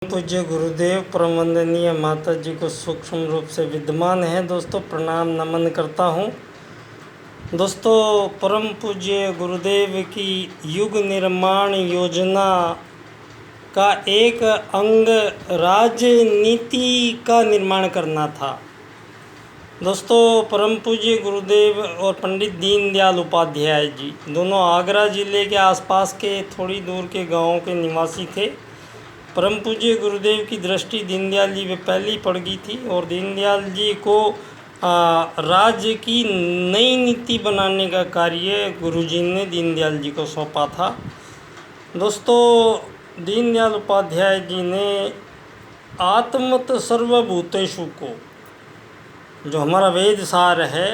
पूज्य गुरुदेव परमवंदनीय माता जी को सूक्ष्म रूप से विद्यमान है। दोस्तों प्रणाम नमन करता हूँ। दोस्तों परम पूज्य गुरुदेव की युग निर्माण योजना का एक अंग राजनीति का निर्माण करना था। दोस्तों परम पूज्य गुरुदेव और पंडित दीनदयाल उपाध्याय जी दोनों आगरा ज़िले के आसपास के थोड़ी दूर के गांवों के निवासी थे। परम पूज्य गुरुदेव की दृष्टि दीनदयाल जी पे पहले ही पड़ गई थी और दीनदयाल जी को राज्य की नई नीति बनाने का कार्य गुरुजी ने दीनदयाल जी को सौंपा था। दोस्तों दीनदयाल उपाध्याय जी ने आत्मत सर्वभूतेषु को, जो हमारा वेद सार है,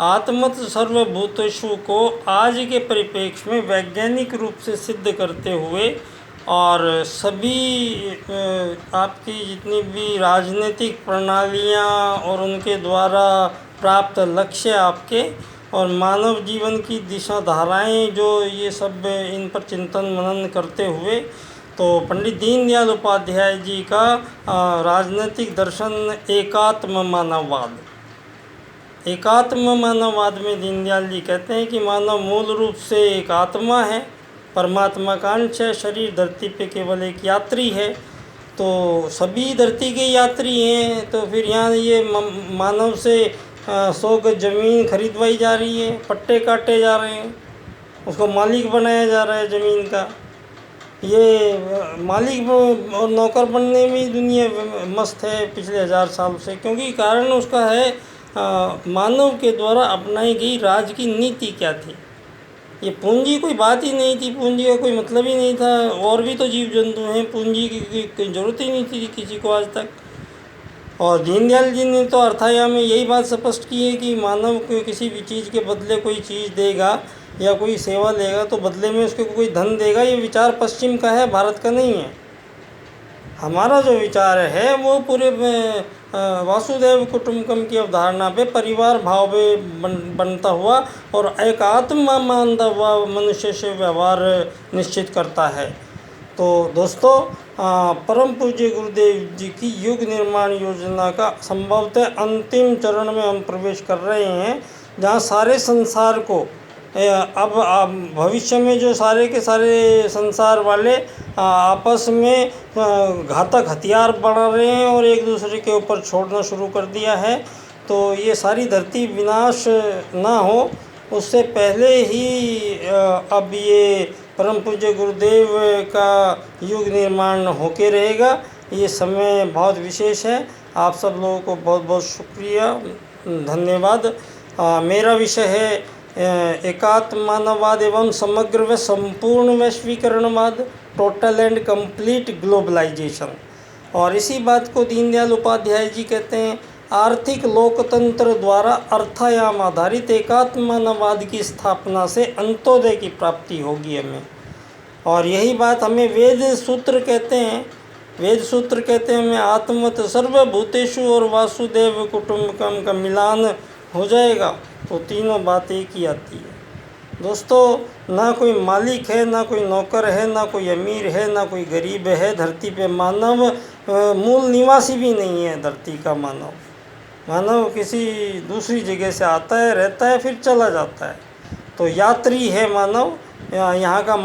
आत्मत सर्वभूतेषु को आज के परिप्रेक्ष्य में वैज्ञानिक रूप से सिद्ध करते हुए और सभी आपकी जितनी भी राजनीतिक प्रणालियाँ और उनके द्वारा प्राप्त लक्ष्य आपके और मानव जीवन की दिशा धाराएँ, जो ये सब इन पर चिंतन मनन करते हुए तो पंडित दीनदयाल उपाध्याय जी का राजनीतिक दर्शन एकात्म मानववाद। एकात्म मानववाद में दीनदयाल जी कहते हैं कि मानव मूल रूप से एक आत्मा है, परमात्मा का अंश है, शरीर धरती पे केवल एक यात्री है। तो सभी धरती के यात्री हैं, तो फिर यहाँ ये मानव से 100 गज ज़मीन खरीदवाई जा रही है, पट्टे काटे जा रहे हैं, उसको मालिक बनाया जा रहा है ज़मीन का। ये मालिक और नौकर बनने में दुनिया मस्त है पिछले 1000 साल से, क्योंकि कारण उसका है मानव के द्वारा अपनाई गई राज की नीति क्या थी। ये पूंजी कोई बात ही नहीं थी, पूंजी का कोई मतलब ही नहीं था। और भी तो जीव जंतु हैं, पूंजी की ज़रूरत ही नहीं थी किसी को आज तक। और दीनदयाल जी ने तो अर्थाया में यही बात स्पष्ट की है कि मानव को किसी भी चीज़ के बदले कोई चीज़ देगा या कोई सेवा लेगा तो बदले में उसको कोई धन देगा। ये विचार पश्चिम का है, भारत का नहीं है। हमारा जो विचार है वो पूरे वासुदेव कुटुंबकम की अवधारणा पे परिवार भाव में बनता हुआ और एक आत्मा मानता हुआ मनुष्य से व्यवहार निश्चित करता है। तो दोस्तों परम पूज्य गुरुदेव जी की युग निर्माण योजना का संभवतः अंतिम चरण में हम प्रवेश कर रहे हैं, जहाँ सारे संसार को अब भविष्य में जो सारे के सारे संसार वाले आपस में घातक हथियार बना रहे हैं और एक दूसरे के ऊपर छोड़ना शुरू कर दिया है। तो ये सारी धरती विनाश ना हो उससे पहले ही अब ये परम पूज्य गुरुदेव का युग निर्माण होके रहेगा। ये समय बहुत विशेष है। आप सब लोगों को बहुत बहुत शुक्रिया, धन्यवाद। मेरा विषय है एकात्म मानववाद एवं समग्र व संपूर्ण वैश्वीकरणवाद, टोटल एंड कंप्लीट ग्लोबलाइजेशन। और इसी बात को दीनदयाल उपाध्याय जी कहते हैं आर्थिक लोकतंत्र द्वारा अर्थायाम आधारित एकात्म मानववाद की स्थापना से अंत्योदय की प्राप्ति होगी हमें। और यही बात हमें वेद सूत्र कहते हैं। वेद सूत्र कहते हैं हमें आत्मत सर्वभूतेषु और वासुदेव कुटुंबकम का मिलान हो जाएगा। तो तीनों बात एक ही आती है। दोस्तों ना कोई मालिक है, ना कोई नौकर है, ना कोई अमीर है, ना कोई गरीब है। धरती पे मानव मूल निवासी भी नहीं है। धरती का मानव किसी दूसरी जगह से आता है, रहता है, फिर चला जाता है। तो यात्री है मानव, यहाँ का